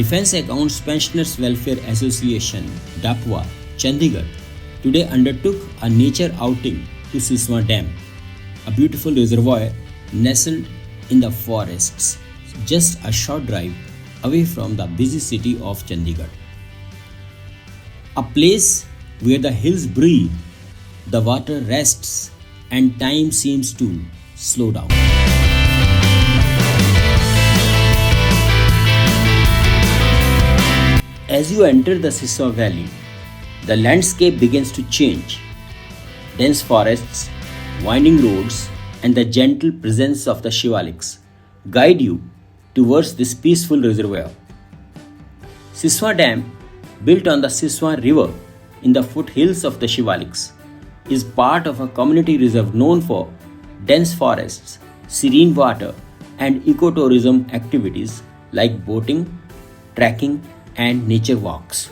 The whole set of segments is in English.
Defence Accounts Pensioners Welfare Association, DAPWA, Chandigarh, today undertook a nature outing to Siswa Dam, a beautiful reservoir nestled in the forests, just a short drive away from the busy city of Chandigarh. A place where the hills breathe, the water rests, and time seems to slow down. As you enter the Siswa Valley, the landscape begins to change. Dense forests, winding roads, and the gentle presence of the Shivaliks guide you towards this peaceful reservoir. Siswa Dam, built on the Siswa River in the foothills of the Shivaliks, is part of a community reserve known for dense forests, serene water, and ecotourism activities like boating, trekking, and nature walks.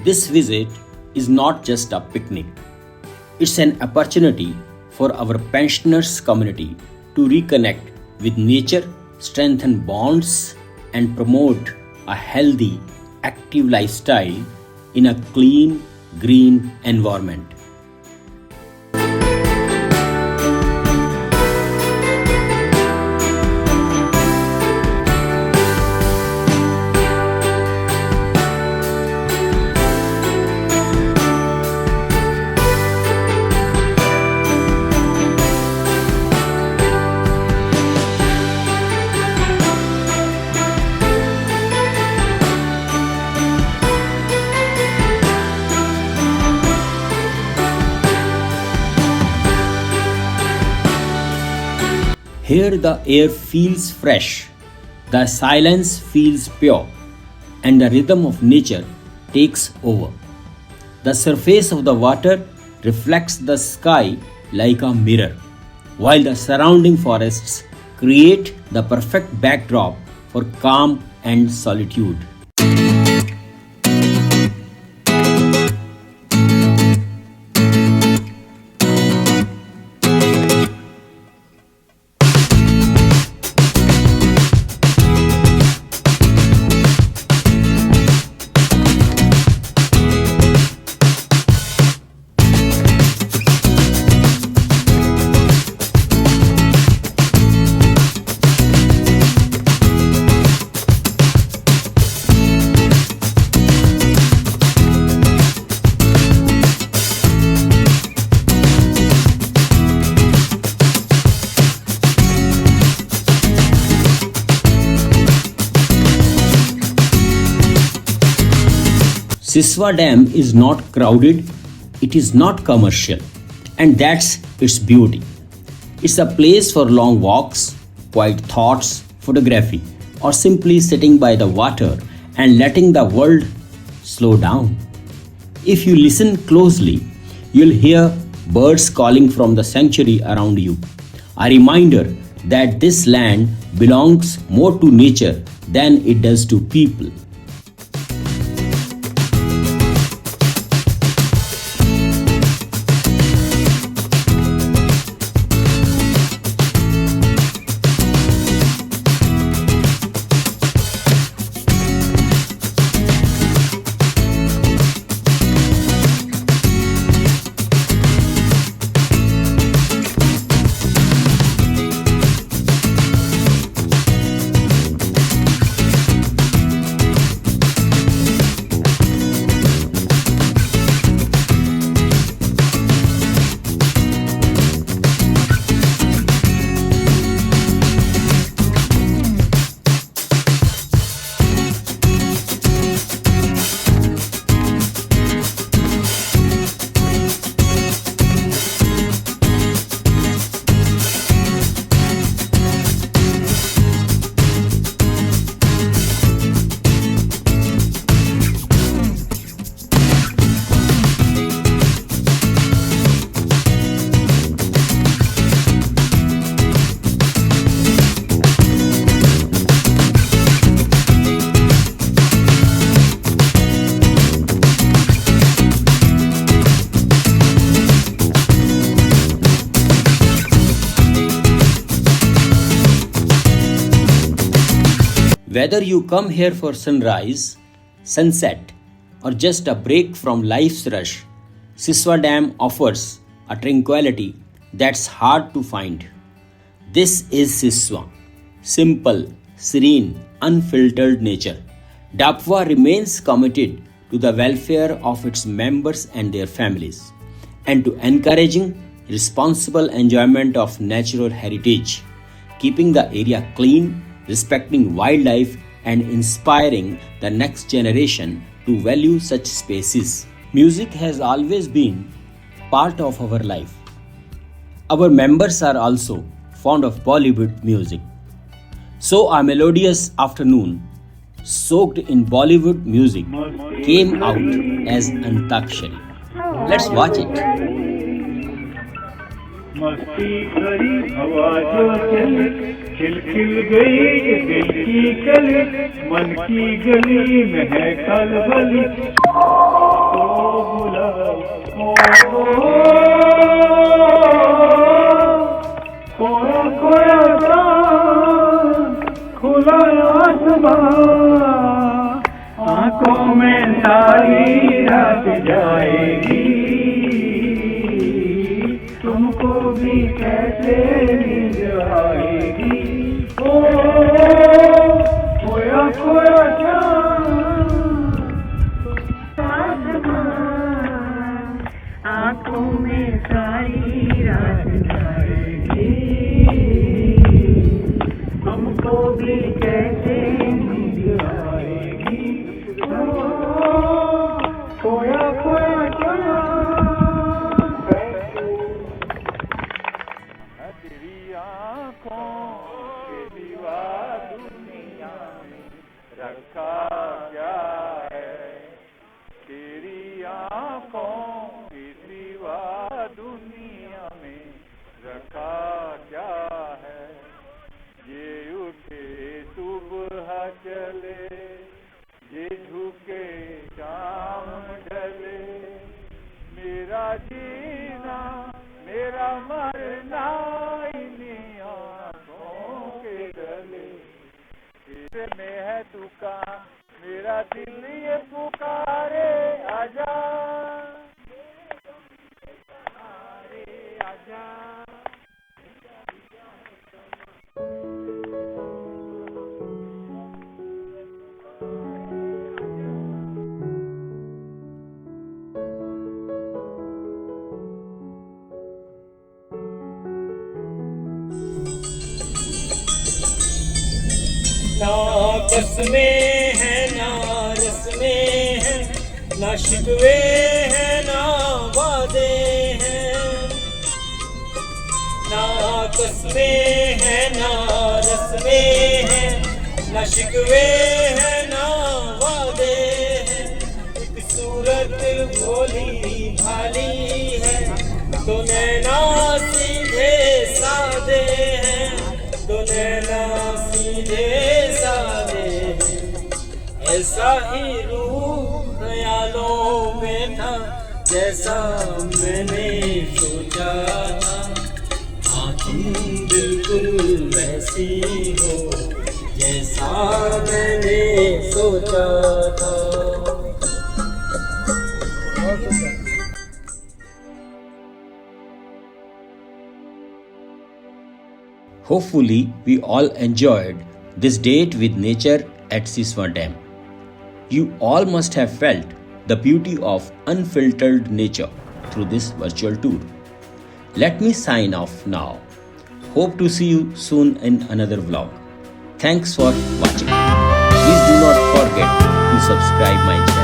This visit is not just a picnic, it's an opportunity for our pensioners community to reconnect with nature, strengthen bonds, and promote a healthy, active lifestyle in a clean, green environment. Here the air feels fresh, the silence feels pure, and the rhythm of nature takes over. The surface of the water reflects the sky like a mirror, while the surrounding forests create the perfect backdrop for calm and solitude. Siswa Dam is not crowded, it is not commercial, and that's its beauty. It's a place for long walks, quiet thoughts, photography, or simply sitting by the water and letting the world slow down. If you listen closely, you'll hear birds calling from the sanctuary around you, a reminder that this land belongs more to nature than it does to people. Whether you come here for sunrise, sunset, or just a break from life's rush, Siswa Dam offers a tranquility that's hard to find. This is Siswa. Simple, serene, unfiltered nature. Dapwa remains committed to the welfare of its members and their families, and to encouraging responsible enjoyment of natural heritage, keeping the area clean, respecting wildlife, and inspiring the next generation to value such spaces. Music has always been part of our life. Our members are also fond of Bollywood music. So a melodious afternoon soaked in Bollywood music came out as Antakshari. Let's watch it. मस्ती भरी हवा जो चले खिल खिल गई दिल की कली मन की गली में है खलबली तो बुलाओ खोया खोया चाँद खुला आसमां आंखों में सारी रात जाएगी तुमको भी कैसे नींद आएगी ओ खोया खोया आंखों में सारी रात जाएगी तुमको भी कैसे नींद आएगी ओ खोया खोया तेरी आँखों के सिवा दुनिया में रखा क्या है तेरी आँखों के सिवा दुनिया में रखा क्या है ये उठे सुबह चले ये झुके शाम ढले मेरा जीना मेरा मरना इन्हीं आँखों के गले में है तू का मेरा दिल ये पुकारे आजा आजा ना कसमें है ना रस्में है ना शिकवे है ना वादे हैं ना कसमें है ना रस्में है ना शिकवे है ना वादे हैं एक सूरत भोली भाली है तो नैना सीधे सादे हैं तो नैना सीधे सादे ऐसा ही रूह ख्यालों में था जैसा मैंने सोचा था हाँ तुम बिल्कुल वैसी हो जैसा मैंने सोचा था। Hopefully, we all enjoyed this date with nature at Siswa Dam. You all must have felt the beauty of unfiltered nature through this virtual tour. Let me sign off now. Hope to see you soon in another vlog. Thanks for watching. Please do not forget to subscribe my channel.